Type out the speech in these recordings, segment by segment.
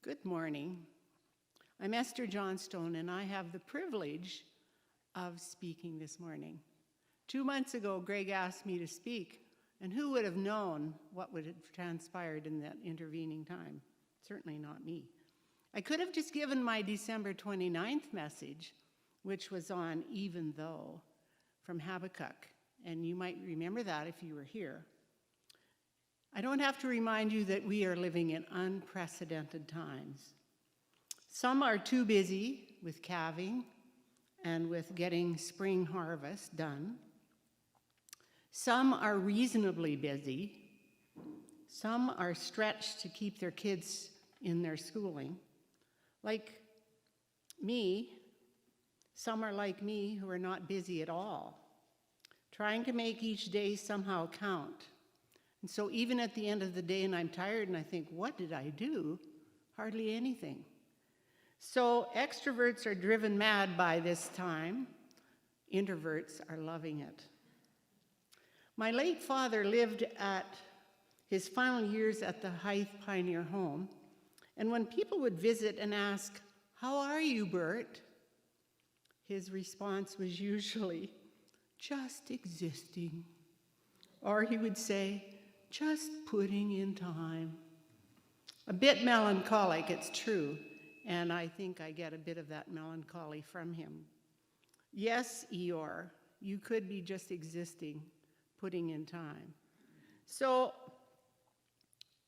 Good morning. I'm Esther Johnstone, and I have the privilege of speaking this morning. 2 months ago, Greg asked me to speak, and who would have known what would have transpired in that intervening time? Certainly not me. I could have just given my December 29th message, which was on Even Though, from Habakkuk, and you might remember that if you were here. I don't have to remind you that we are living in unprecedented times. Some are too busy with calving and with getting spring harvest done. Some are reasonably busy. Some are stretched to keep their kids in their schooling. Like me, some are like me who are not busy at all, trying to make each day somehow count. And so even at the end of the day and I'm tired and I think, what did I do? Hardly anything. So extroverts are driven mad by this time. Introverts are loving it. My late father lived at his final years at the Hythe Pioneer Home. And when people would visit and ask, "How are you, Bert?" his response was usually, "Just existing." Or he would say, "Just putting in time." A bit melancholic, it's true, and I think I get a bit of that melancholy from him. Yes, Eeyore, you could be just existing, putting in time. So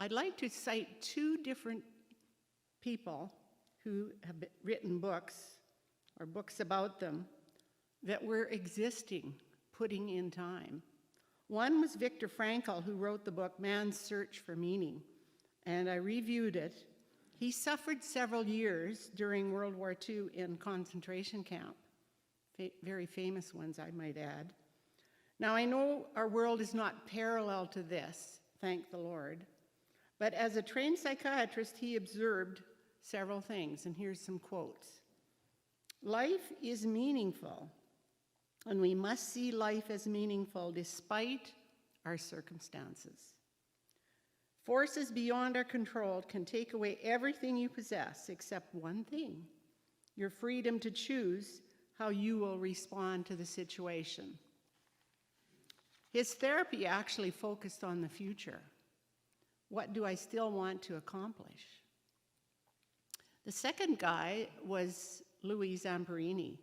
I'd like to cite two different people who have written books, or books about them, that were existing, putting in time. One was Viktor Frankl, who wrote the book Man's Search for Meaning, and I reviewed it. He suffered several years during World War II in concentration camp, very famous ones, I might add. Now, I know our world is not parallel to this, thank the Lord, but as a trained psychiatrist, he observed several things, and here's some quotes. Life is meaningful, and we must see life as meaningful despite our circumstances. Forces beyond our control can take away everything you possess except one thing, your freedom to choose how you will respond to the situation. His therapy actually focused on the future. What do I still want to accomplish? The second guy was Louis Zamperini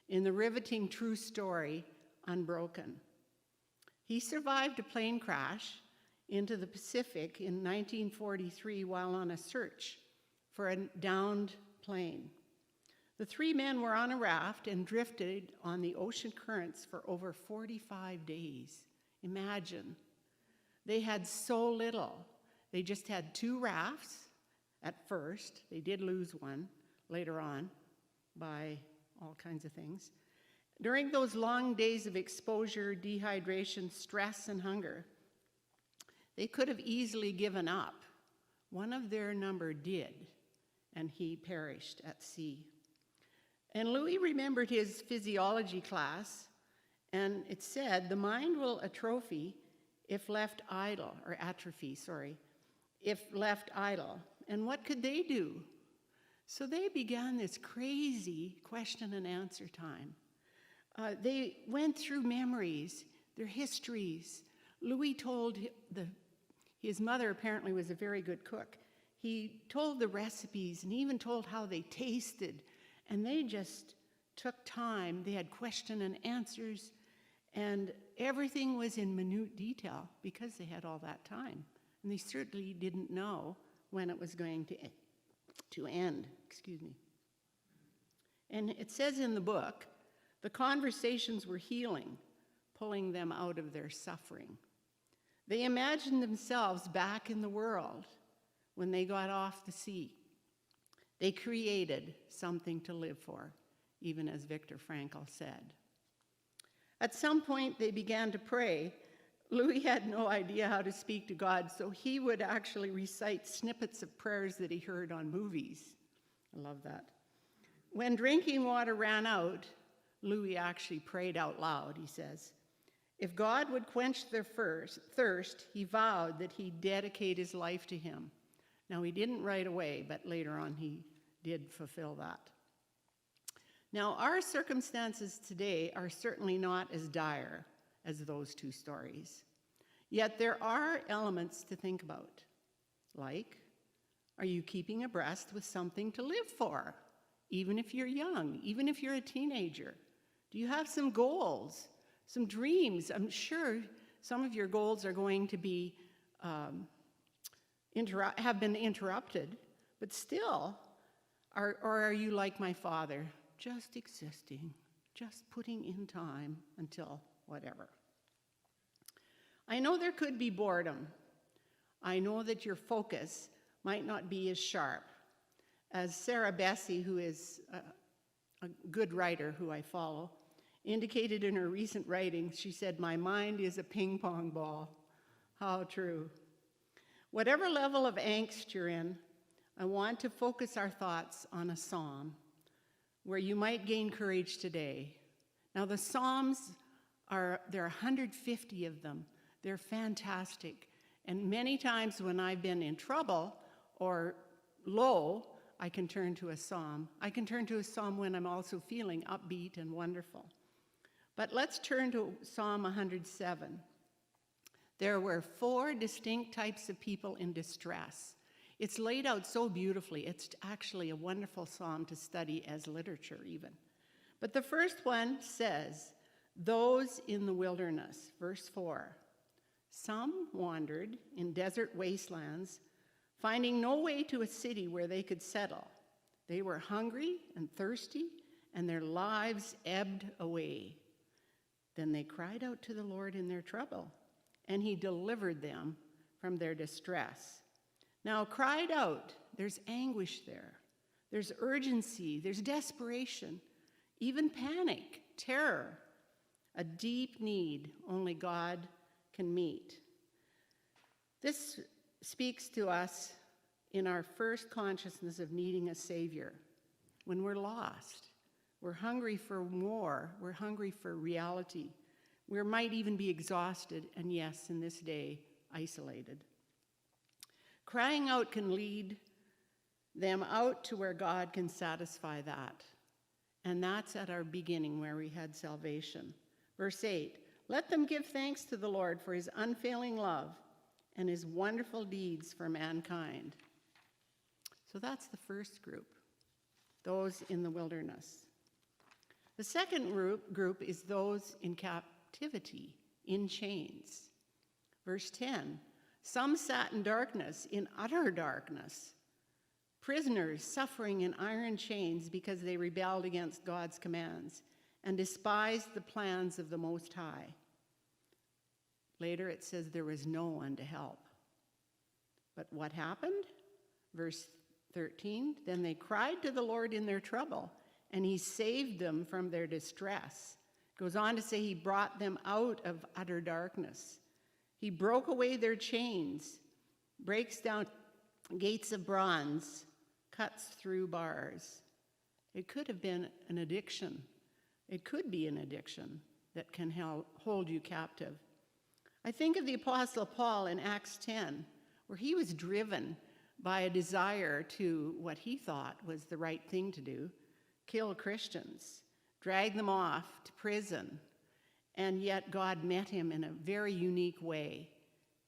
in the riveting true story, Unbroken. He survived a plane crash into the Pacific in 1943 while on a search for a downed plane. The three men were on a raft and drifted on the ocean currents for over 45 days. Imagine. They had so little. They just had 2 rafts at first. They did lose one later on by all kinds of things. During those long days of exposure, dehydration, stress, and hunger, they could have easily given up. One of their number did, and he perished at sea. And Louis remembered his physiology class, and it said, the mind will atrophy if left idle, or atrophy, sorry, if left idle. And what could they do? So they began this crazy question and answer time. They went through memories, their histories. Louis told his mother apparently was a very good cook. He told the recipes and even told how they tasted. And they just took time. They had question and answers. And everything was in minute detail because they had all that time. And they certainly didn't know when it was going to end, And it says in the book, the conversations were healing, pulling them out of their suffering. They imagined themselves back in the world when they got off the sea. They created something to live for, even as Viktor Frankl said. At some point, they began to pray. Louis had no idea how to speak to God, so he would actually recite snippets of prayers that he heard on movies. I love that. When drinking water ran out, Louis actually prayed out loud, he says. If God would quench their thirst, he vowed that he'd dedicate his life to him. Now, he didn't right away, but later on he did fulfill that. Now, our circumstances today are certainly not as dire as those two stories. Yet there are elements to think about, like, are you keeping abreast with something to live for, even if you're young, even if you're a teenager? Do you have some goals, some dreams? I'm sure some of your goals are going to be have been interrupted, but still, or are you like my father, just existing, just putting in time until whatever? I know there could be boredom. I know that your focus might not be as sharp. As Sarah Bessey, who is a good writer who I follow, indicated in her recent writings, she said, "My mind is a ping pong ball." How true. Whatever level of angst you're in, I want to focus our thoughts on a psalm where you might gain courage today. Now, the Psalms there are 150 of them. They're fantastic. And many times when I've been in trouble or low, I can turn to a psalm. I can turn to a psalm when I'm also feeling upbeat and wonderful. But let's turn to Psalm 107. There were 4 distinct types of people in distress. It's laid out so beautifully. It's actually a wonderful psalm to study as literature even. But the first one says, "Those in the wilderness," verse 4. "Some wandered in desert wastelands, finding no way to a city where they could settle. They were hungry and thirsty, and their lives ebbed away. Then they cried out to the Lord in their trouble, and he delivered them from their distress." Now, cried out, there's anguish there. There's urgency, there's desperation, even panic, terror, a deep need only God can meet. This speaks to us in our first consciousness of needing a Savior. When we're lost, we're hungry for more, we're hungry for reality. We might even be exhausted, and yes, in this day, isolated. Crying out can lead them out to where God can satisfy that. And that's at our beginning where we had salvation. Verse 8, "Let them give thanks to the Lord for his unfailing love and his wonderful deeds for mankind." So that's the first group, those in the wilderness. The second group is those in captivity, in chains. Verse 10, "Some sat in darkness, in utter darkness, prisoners suffering in iron chains because they rebelled against God's commands and despised the plans of the Most High." Later it says there was no one to help. But what happened? Verse 13, "Then they cried to the Lord in their trouble, and he saved them from their distress." It goes on to say he brought them out of utter darkness. He broke away their chains, breaks down gates of bronze, cuts through bars. It could have been an addiction. It could be an addiction that can hold you captive. I think of the Apostle Paul in Acts 10, where he was driven by a desire to what he thought was the right thing to do, kill Christians, drag them off to prison. And yet God met him in a very unique way,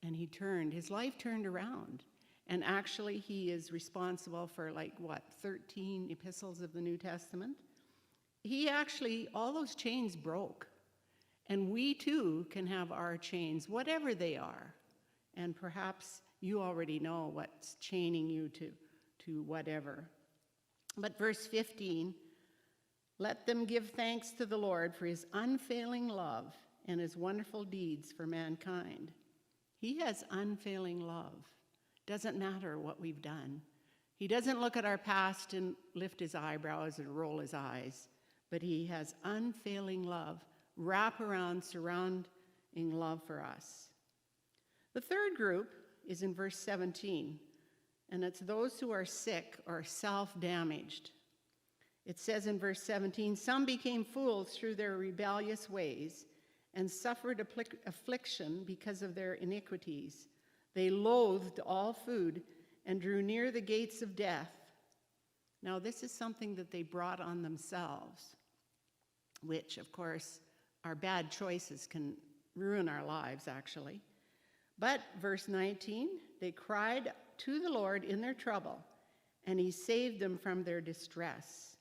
and his life turned around. And actually he is responsible for 13 epistles of the New Testament. All those chains broke. And we too can have our chains, whatever they are. And perhaps you already know what's chaining you to whatever. But verse 15, "Let them give thanks to the Lord for his unfailing love and his wonderful deeds for mankind." He has unfailing love. Doesn't matter what we've done. He doesn't look at our past and lift his eyebrows and roll his eyes, but he has unfailing love, wraparound, surrounding love for us. The third group is in verse 17, and it's those who are sick or self-damaged. It says in verse 17, "Some became fools through their rebellious ways and suffered affliction because of their iniquities. They loathed all food and drew near the gates of death. Now, this is something that they brought on themselves, which, of course, our bad choices can ruin our lives, actually. But, verse 19, they cried to the Lord in their trouble, and he saved them from their distress.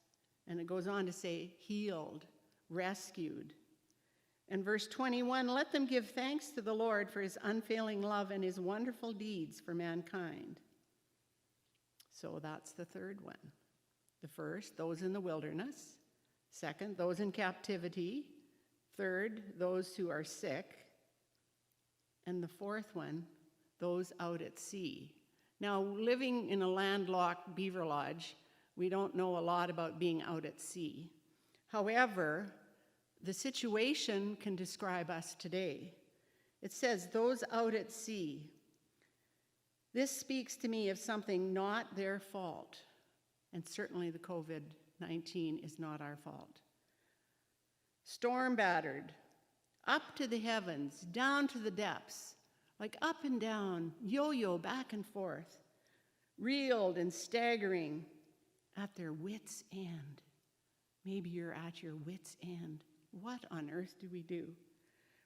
And it goes on to say, healed, rescued. And verse 21, let them give thanks to the Lord for his unfailing love and his wonderful deeds for mankind. So that's the third one. The first, those in the wilderness. Second, those in captivity. Third, those who are sick. And the fourth one, those out at sea. Now, living in a landlocked beaver lodge, we don't know a lot about being out at sea. However, the situation can describe us today. It says, those out at sea. This speaks to me of something not their fault. And certainly the COVID-19 is not our fault. Storm battered, up to the heavens, down to the depths, like up and down, yo-yo, back and forth, reeled and staggering at their wits' end. Maybe you're at your wits' end. What on earth do we do?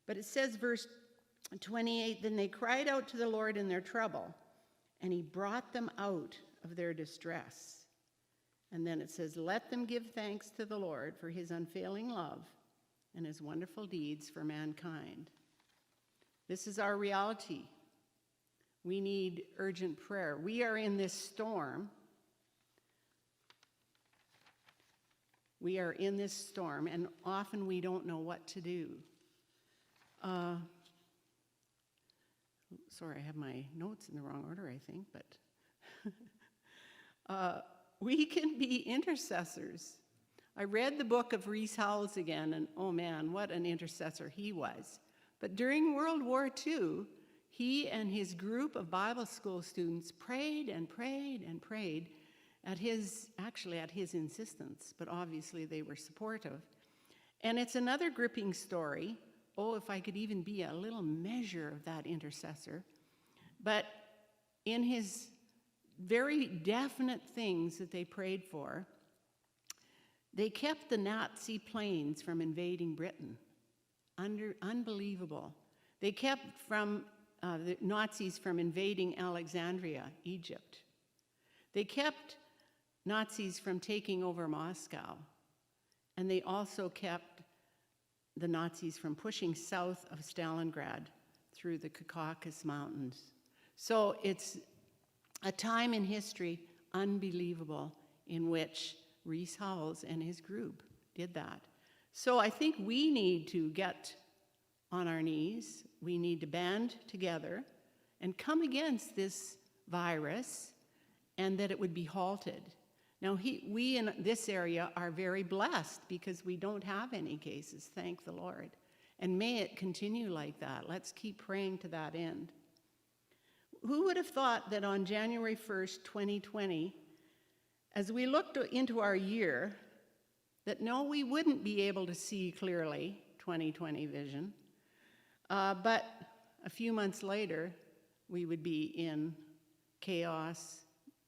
But it says, verse 28, then they cried out to the Lord in their trouble, and he brought them out of their distress. And then it says, let them give thanks to the Lord for his unfailing love and his wonderful deeds for mankind. This is our reality. We need urgent prayer. We are in this storm. We are in this storm, and often we don't know what to do. Sorry, I have my notes in the wrong order, I think, but we can be intercessors. I read the book of Rees Howells again, and oh man, what an intercessor he was. But during World War II, he and his group of Bible school students prayed and prayed and prayed at his insistence, but obviously they were supportive. And it's another gripping story. Oh, if I could even be a little measure of that intercessor. But in his very definite things that they prayed for, they kept the Nazi planes from invading Britain. Unbelievable. They kept the Nazis from invading Alexandria, Egypt. They kept Nazis from taking over Moscow. And they also kept the Nazis from pushing south of Stalingrad through the Caucasus Mountains. So it's a time in history, unbelievable, in which Rees Howells and his group did that. So I think we need to get on our knees. We need to band together and come against this virus, and that it would be halted. Now, we in this area are very blessed because we don't have any cases, thank the Lord. And may it continue like that. Let's keep praying to that end. Who would have thought that on January 1st, 2020, as we looked into our year, that no, we wouldn't be able to see clearly, 2020 vision, but a few months later, we would be in chaos,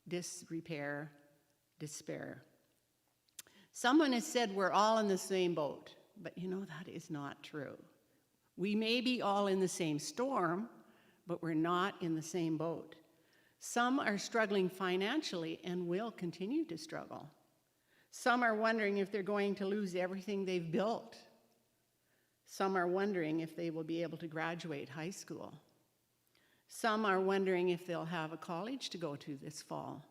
disrepair, despair. Someone has said we're all in the same boat, but you know that is not true. We may be all in the same storm, but we're not in the same boat. Some are struggling financially and will continue to struggle. Some are wondering if they're going to lose everything they've built. Some are wondering if they will be able to graduate high school. Some are wondering if they'll have a college to go to this fall.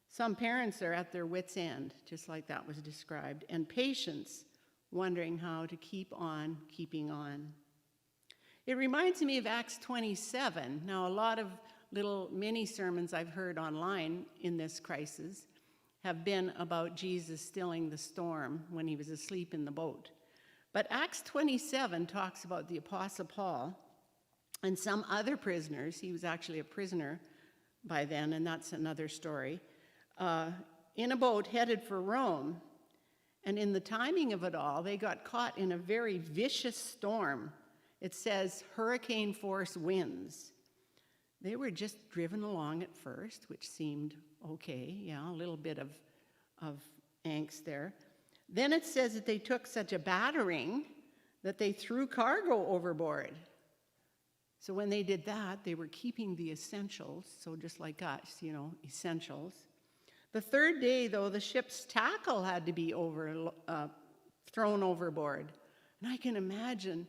Some parents are at their wits' end, just like that was described, and patients wondering how to keep on keeping on. It reminds me of Acts 27. Now, a lot of little mini sermons I've heard online in this crisis have been about Jesus stilling the storm when he was asleep in the boat. But Acts 27 talks about the Apostle Paul and some other prisoners. He was actually a prisoner by then, and that's another story. In a boat headed for Rome. And in the timing of it all, they got caught in a very vicious storm. It says hurricane force winds. They were just driven along at first, which seemed okay, a little bit of angst there. Then it says that they took such a battering that they threw cargo overboard. So when they did that, they were keeping the essentials, so just like us, essentials. The third day, though, the ship's tackle had to be thrown overboard. And I can imagine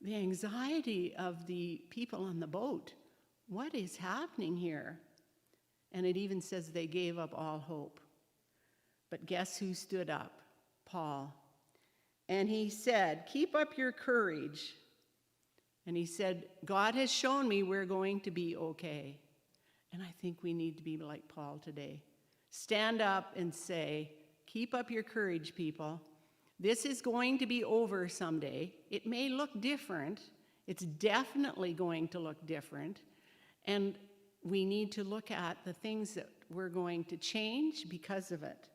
the anxiety of the people on the boat. What is happening here? And it even says they gave up all hope. But guess who stood up? Paul. And he said, "Keep up your courage." And he said, "God has shown me we're going to be okay." And I think we need to be like Paul today. Stand up and say, "Keep up your courage, people. This is going to be over someday. It may look different. It's definitely going to look different. And we need to look at the things that we're going to change because of it."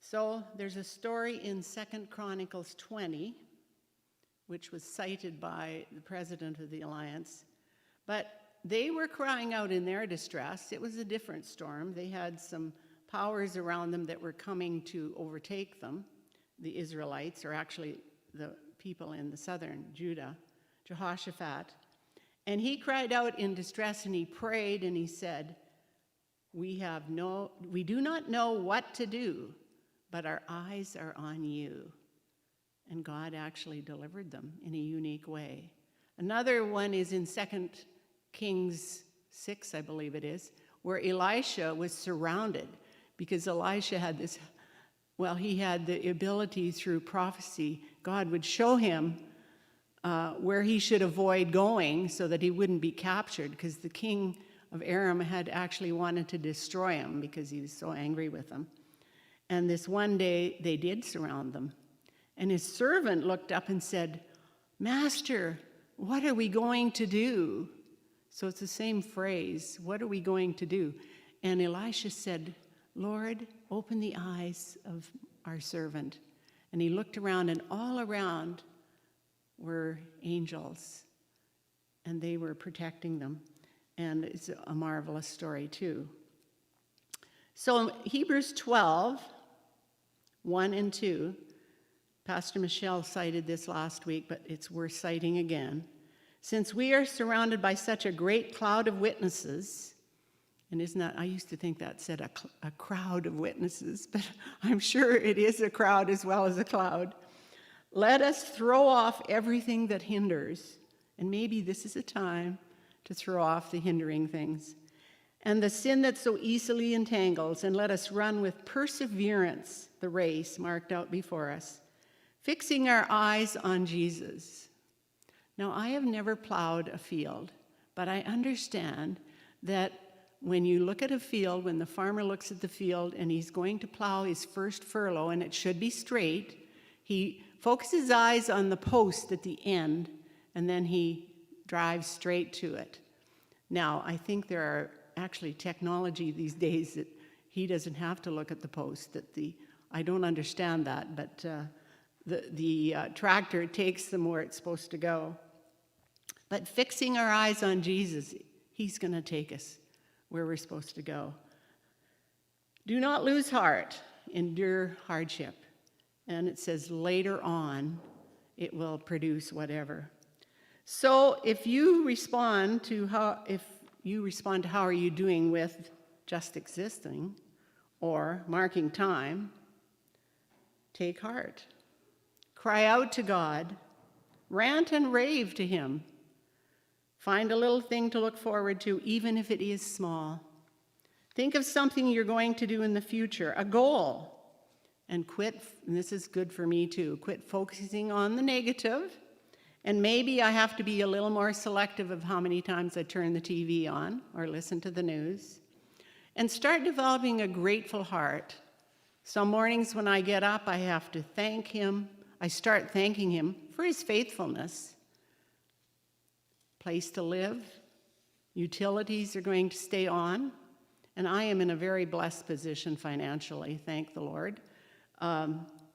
So there's a story in 2 Chronicles 20, which was cited by the president of the Alliance. But they were crying out in their distress. It was a different storm. They had some powers around them that were coming to overtake them, the Israelites, or actually the people in the southern Judah, Jehoshaphat. And he cried out in distress, and he prayed, and he said, we do not know what to do, but our eyes are on you." And God actually delivered them in a unique way. Another one is in 2 Kings 6, I believe it is, where Elisha was surrounded because Elisha had he had the ability through prophecy. God would show him where he should avoid going so that he wouldn't be captured, because the king of Aram had actually wanted to destroy him because he was so angry with them. And this one day, they did surround them. And his servant looked up and said, "Master, what are we going to do?" So it's the same phrase, what are we going to do? And Elisha said, "Lord, open the eyes of our servant." And he looked around, and all around were angels, and they were protecting them. And it's a marvelous story too. So Hebrews 12, 1 and 2, Pastor Michelle cited this last week, but it's worth citing again. "Since we are surrounded by such a great cloud of witnesses," and isn't that, I used to think that said a crowd of witnesses, but I'm sure it is a crowd as well as a cloud. "Let us throw off everything that hinders," and maybe this is a time to throw off the hindering things, "and the sin that so easily entangles, and let us run with perseverance the race marked out before us, fixing our eyes on Jesus." Now, I have never plowed a field, but I understand that when you look at a field, when the farmer looks at the field and he's going to plow his first furrow, and it should be straight, he focuses his eyes on the post at the end, and then he drives straight to it. Now, I think there are actually technology these days that he doesn't have to look at the post. I don't understand that, but the tractor takes them where it's supposed to go. But fixing our eyes on Jesus, he's going to take us where we're supposed to go. "Do not lose heart, endure hardship." And it says later on, it will produce whatever. So if you respond to how are you doing with just existing or marking time, take heart. Cry out to God. Rant and rave to him. Find a little thing to look forward to, even if it is small. Think of something you're going to do in the future, a goal. And quit, and this is good for me too, quit focusing on the negative. And maybe I have to be a little more selective of how many times I turn the TV on or listen to the news. And start developing a grateful heart. Some mornings when I get up, I have to thank him. I start thanking him for his faithfulness. Place to live. Utilities are going to stay on. And I am in a very blessed position financially, thank the Lord.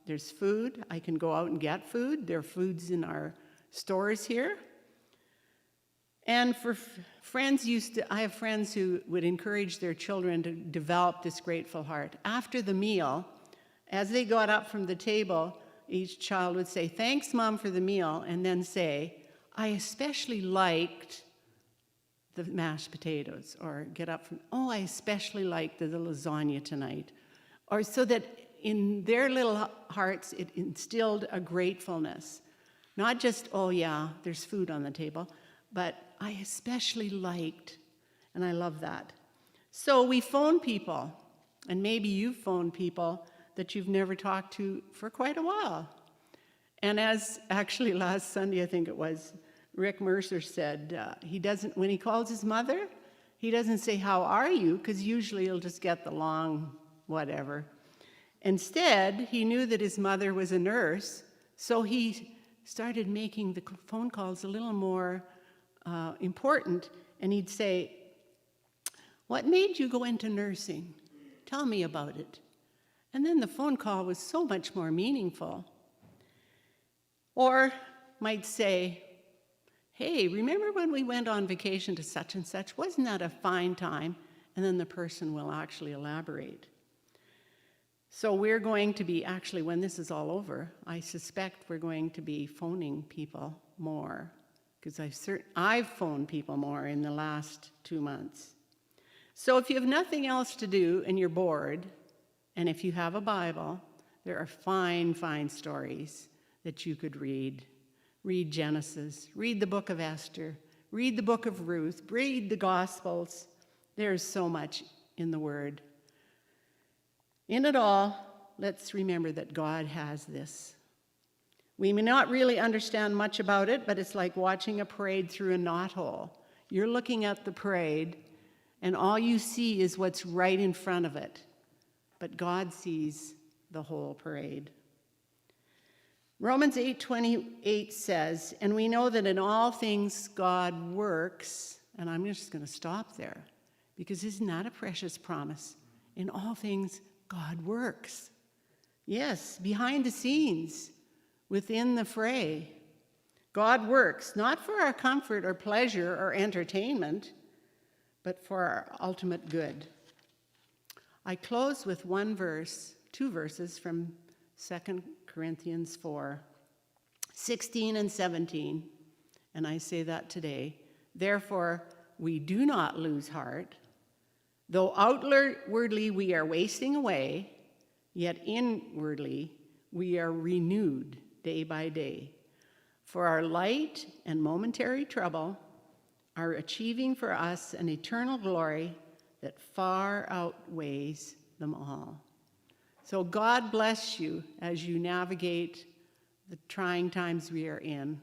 There's food. I can go out and get food. There are foods in our stores here. And for friends I have friends who would encourage their children to develop this grateful heart. After the meal, as they got up from the table, each child would say, "Thanks, Mom, for the meal," and then say, "I especially liked the mashed potatoes," or get up from, "Oh, I especially liked the lasagna tonight." Or so that in their little hearts, it instilled a gratefulness. Not just, "Oh yeah, there's food on the table," but I especially liked, and I love that. So we phone people, and maybe you've phoned people that you've never talked to for quite a while. And as actually last Sunday, I think it was, Rick Mercer said, when he calls his mother, he doesn't say, "How are you?" because usually he'll just get the long whatever. Instead, he knew that his mother was a nurse, so he started making the phone calls a little more important, and he'd say, "What made you go into nursing? Tell me about it." And then the phone call was so much more meaningful. Or might say, "Hey, remember when we went on vacation to such and such? Wasn't that a fine time?" And then the person will actually elaborate. So we're going to be, actually, when this is all over, I suspect we're going to be phoning people more, because I've phoned people more in the last 2 months. So if you have nothing else to do and you're bored, and if you have a Bible, there are fine, fine stories that you could read. Read Genesis, read the book of Esther, read the book of Ruth, read the Gospels. There's so much in the Word. In it all, let's remember that God has this. We may not really understand much about it, but it's like watching a parade through a knothole. You're looking at the parade, and all you see is what's right in front of it. But God sees the whole parade. Romans 8:28 says, "And we know that in all things God works," and I'm just going to stop there, because isn't that a precious promise? In all things, God works. Yes, behind the scenes, within the fray. God works, not for our comfort or pleasure or entertainment, but for our ultimate good. I close with two verses from 2 Corinthians 4, 16 and 17, and I say that today. "Therefore, we do not lose heart. Though outwardly we are wasting away, yet inwardly we are renewed day by day. For our light and momentary trouble are achieving for us an eternal glory that far outweighs them all." So God bless you as you navigate the trying times we are in.